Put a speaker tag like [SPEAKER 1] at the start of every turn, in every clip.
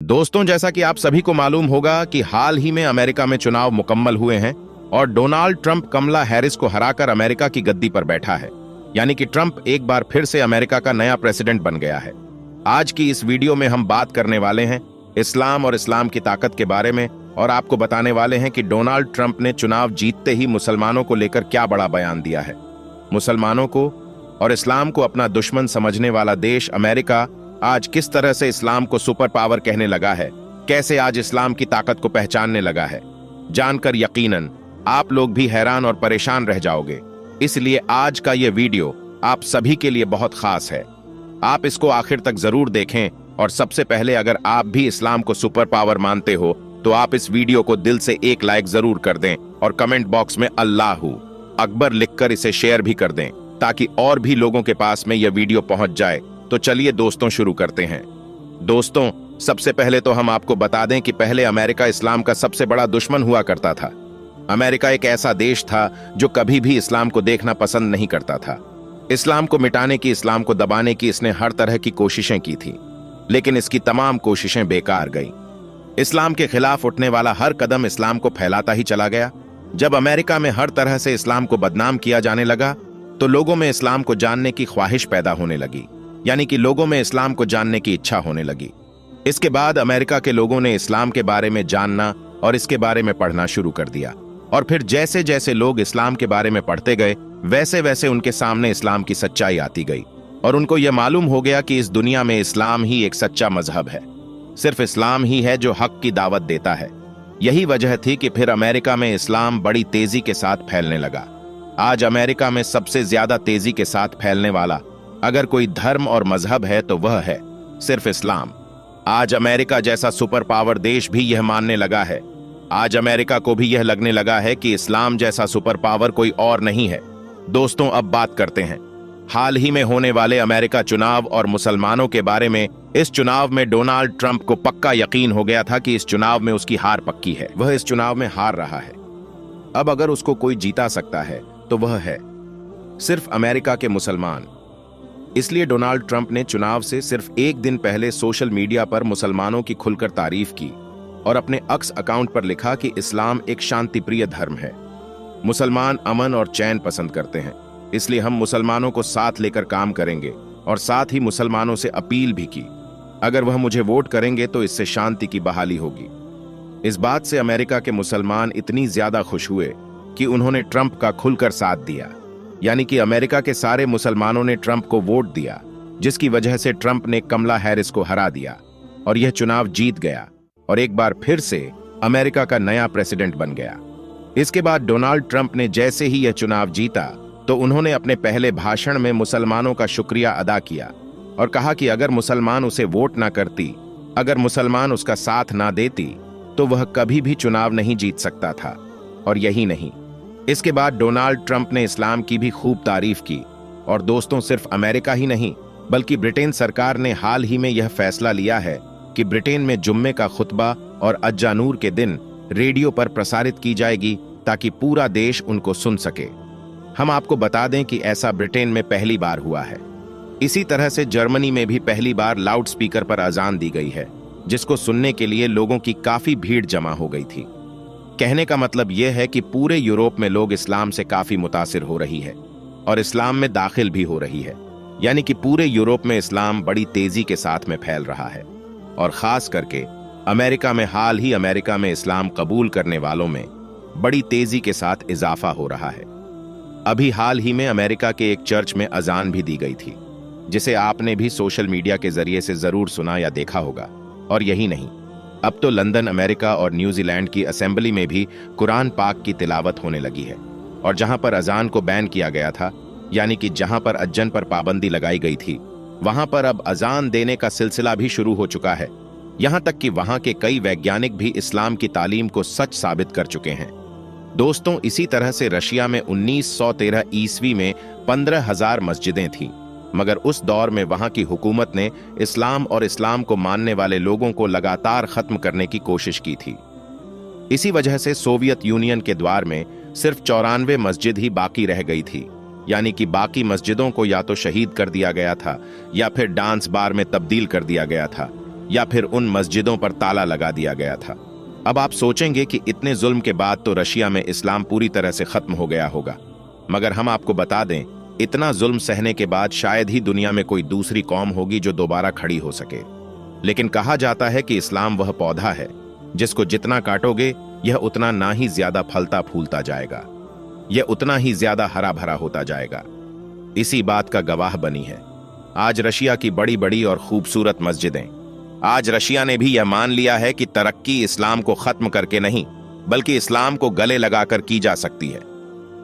[SPEAKER 1] दोस्तों, जैसा कि आप सभी को मालूम होगा कि हाल ही में अमेरिका में चुनाव मुकम्मल हुए हैं और डोनाल्ड ट्रंप कमला हैरिस को हराकर अमेरिका की गद्दी पर बैठा है। यानी कि ट्रंप एक बार फिर से अमेरिका का नया प्रेसिडेंट बन गया है। आज की इस वीडियो में हम बात करने वाले हैं इस्लाम और इस्लाम की ताकत के बारे में और आपको बताने वाले हैं कि डोनाल्ड ट्रंप ने चुनाव जीतते ही मुसलमानों को लेकर क्या बड़ा बयान दिया है। मुसलमानों को और इस्लाम को अपना दुश्मन समझने वाला देश अमेरिका आज किस तरह से इस्लाम को सुपर पावर कहने लगा है, कैसे आज इस्लाम की ताकत को पहचानने लगा है, जानकर यकीनन आप लोग भी हैरान और परेशान रह जाओगे। इसलिए आज का ये वीडियो आप सभी के लिए बहुत खास है। आप इसको आखिर तक जरूर देखें और सबसे पहले अगर आप भी इस्लाम को सुपर पावर मानते हो तो आप इस वीडियो को दिल से एक लाइक जरूर कर दें और कमेंट बॉक्स में अल्लाहू अकबर लिखकर इसे शेयर भी कर दें ताकि और भी लोगों के पास में यह वीडियो पहुंच जाए। तो चलिए दोस्तों शुरू करते हैं। दोस्तों, सबसे पहले तो हम आपको बता दें कि पहले अमेरिका इस्लाम का सबसे बड़ा दुश्मन हुआ करता था। अमेरिका एक ऐसा देश था जो कभी भी इस्लाम को देखना पसंद नहीं करता था। इस्लाम को मिटाने की, इस्लाम को दबाने की इसने हर तरह की कोशिशें की थी, लेकिन इसकी तमाम कोशिशें बेकार गईं। इस्लाम के खिलाफ उठने वाला हर कदम इस्लाम को फैलाता ही चला गया। जब अमेरिका में हर तरह से इस्लाम को बदनाम किया जाने लगा तो लोगों में इस्लाम को जानने की ख्वाहिश पैदा होने लगी, यानी कि लोगों में इस्लाम को जानने की इच्छा होने लगी। इसके बाद अमेरिका के लोगों ने इस्लाम के बारे में जानना और इसके बारे में पढ़ना शुरू कर दिया और फिर जैसे जैसे लोग इस्लाम के बारे में पढ़ते गए वैसे वैसे उनके सामने इस्लाम की सच्चाई आती गई और उनको यह मालूम हो गया कि इस दुनिया में इस्लाम ही एक सच्चा मजहब है। सिर्फ इस्लाम ही है जो हक की दावत देता है। यही वजह थी कि फिर अमेरिका में इस्लाम बड़ी तेजी के साथ फैलने लगा। आज अमेरिका में सबसे ज्यादा तेजी के साथ फैलने वाला अगर कोई धर्म और मजहब है तो वह है सिर्फ इस्लाम। आज अमेरिका जैसा सुपर पावर देश भी यह मानने लगा है। आज अमेरिका को भी यह लगने लगा है कि इस्लाम जैसा सुपर पावर कोई और नहीं है। दोस्तों, अब बात करते हैं हाल ही में होने वाले अमेरिका चुनाव और मुसलमानों के बारे में। इस चुनाव में डोनाल्ड ट्रंप को पक्का यकीन हो गया था कि इस चुनाव में उसकी हार पक्की है। वह इस चुनाव में हार रहा है। अब अगर उसको कोई जीता सकता है तो वह है सिर्फ अमेरिका के मुसलमान। इसलिए डोनाल्ड ट्रंप ने चुनाव से सिर्फ एक दिन पहले सोशल मीडिया पर मुसलमानों की खुलकर तारीफ की और अपने एक्स अकाउंट पर लिखा कि इस्लाम एक शांतिप्रिय धर्म है। मुसलमान अमन और चैन पसंद करते हैं, इसलिए हम मुसलमानों को साथ लेकर काम करेंगे और साथ ही मुसलमानों से अपील भी की अगर वह मुझे वोट करेंगे तो इससे शांति की बहाली होगी। इस बात से अमेरिका के मुसलमान इतनी ज्यादा खुश हुए कि उन्होंने ट्रंप का खुलकर साथ दिया। यानी कि अमेरिका के सारे मुसलमानों ने ट्रंप को वोट दिया, जिसकी वजह से ट्रंप ने कमला हैरिस को हरा दिया और यह चुनाव जीत गया और एक बार फिर से अमेरिका का नया प्रेसिडेंट बन गया। इसके बाद डोनाल्ड ट्रंप ने जैसे ही यह चुनाव जीता तो उन्होंने अपने पहले भाषण में मुसलमानों का शुक्रिया अदा किया और कहा कि अगर मुसलमान उसे वोट ना करती, अगर मुसलमान उसका साथ ना देती तो वह कभी भी चुनाव नहीं जीत सकता था। और यही नहीं, इसके बाद डोनाल्ड ट्रंप ने इस्लाम की भी खूब तारीफ की। और दोस्तों, सिर्फ अमेरिका ही नहीं बल्कि ब्रिटेन सरकार ने हाल ही में यह फैसला लिया है कि ब्रिटेन में जुम्मे का खुतबा और अज्जानूर के दिन रेडियो पर प्रसारित की जाएगी ताकि पूरा देश उनको सुन सके। हम आपको बता दें कि ऐसा ब्रिटेन में पहली बार हुआ है। इसी तरह से जर्मनी में भी पहली बार लाउड स्पीकर पर अजान दी गई है, जिसको सुनने के लिए लोगों की काफी भीड़ जमा हो गई थी। कहने का मतलब यह है कि पूरे यूरोप में लोग इस्लाम से काफी मुतासिर हो रही है और इस्लाम में दाखिल भी हो रही है। यानी कि पूरे यूरोप में इस्लाम बड़ी तेजी के साथ में फैल रहा है और खास करके अमेरिका में हाल ही अमेरिका में इस्लाम कबूल करने वालों में बड़ी तेजी के साथ इजाफा हो रहा है। अभी हाल ही में अमेरिका के एक चर्च में अजान भी दी गई थी, जिसे आपने भी सोशल मीडिया के जरिए से जरूर सुना या देखा होगा। और यही नहीं, अब तो लंदन, अमेरिका और न्यूजीलैंड की असेंबली में भी कुरान पाक की तिलावत होने लगी है। और जहां पर अजान को बैन किया गया था, यानी कि जहां पर अज्जन पर पाबंदी लगाई गई थी, वहां पर अब अजान देने का सिलसिला भी शुरू हो चुका है। यहां तक कि वहां के कई वैज्ञानिक भी इस्लाम की तालीम को सच साबित कर चुके हैं। दोस्तों, इसी तरह से रशिया में 1913 ईस्वी में 15,000 मस्जिदें थीं, मगर उस दौर में वहां की हुकूमत ने इस्लाम और इस्लाम को मानने वाले लोगों को लगातार खत्म करने की कोशिश की थी। इसी वजह से सोवियत यूनियन के द्वार में सिर्फ 94 मस्जिद ही बाकी रह गई थी। यानी कि बाकी मस्जिदों को या तो शहीद कर दिया गया था या फिर डांस बार में तब्दील कर दिया गया था। या फिर उन मस्जिदों पर ताला लगा दिया गया था। अब आप सोचेंगे कि इतने जुल्म के बाद तो रशिया में इस्लाम पूरी तरह से खत्म हो गया होगा, मगर हम आपको बता दें, इतना जुल्म सहने के बाद शायद ही दुनिया में कोई दूसरी कौम होगी जो दोबारा खड़ी हो सके। लेकिन कहा जाता है कि इस्लाम वह पौधा है जिसको जितना काटोगे यह उतना ना ही ज्यादा फलता फूलता जाएगा, यह उतना ही ज्यादा हरा भरा होता जाएगा। इसी बात का गवाह बनी है आज रशिया की बड़ी बड़ी और खूबसूरत मस्जिदें। आज रशिया ने भी यह मान लिया है कि तरक्की इस्लाम को खत्म करके नहीं, बल्कि इस्लाम को गले लगाकर की जा सकती है।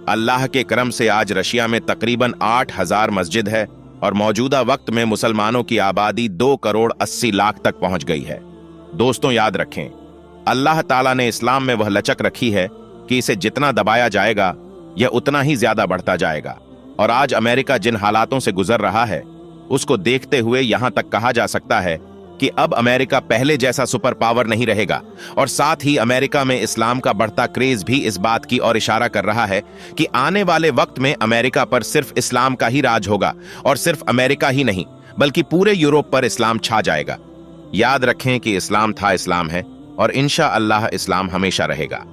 [SPEAKER 1] अल्लाह के करम से आज रशिया में तकरीबन 8,000 मस्जिद है और मौजूदा वक्त में मुसलमानों की आबादी 2 करोड़ 80 लाख तक पहुंच गई है। दोस्तों याद रखें, अल्लाह ताला ने इस्लाम में वह लचक रखी है कि इसे जितना दबाया जाएगा यह उतना ही ज्यादा बढ़ता जाएगा। और आज अमेरिका जिन हालातों से गुजर रहा है उसको देखते हुए यहां तक कहा जा सकता है कि अब अमेरिका पहले जैसा सुपर पावर नहीं रहेगा। और साथ ही अमेरिका में इस्लाम का बढ़ता क्रेज भी इस बात की ओर इशारा कर रहा है कि आने वाले वक्त में अमेरिका पर सिर्फ इस्लाम का ही राज होगा, और सिर्फ अमेरिका ही नहीं बल्कि पूरे यूरोप पर इस्लाम छा जाएगा। याद रखें कि इस्लाम था, इस्लाम है और इंशा अल्लाह इस्लाम हमेशा रहेगा।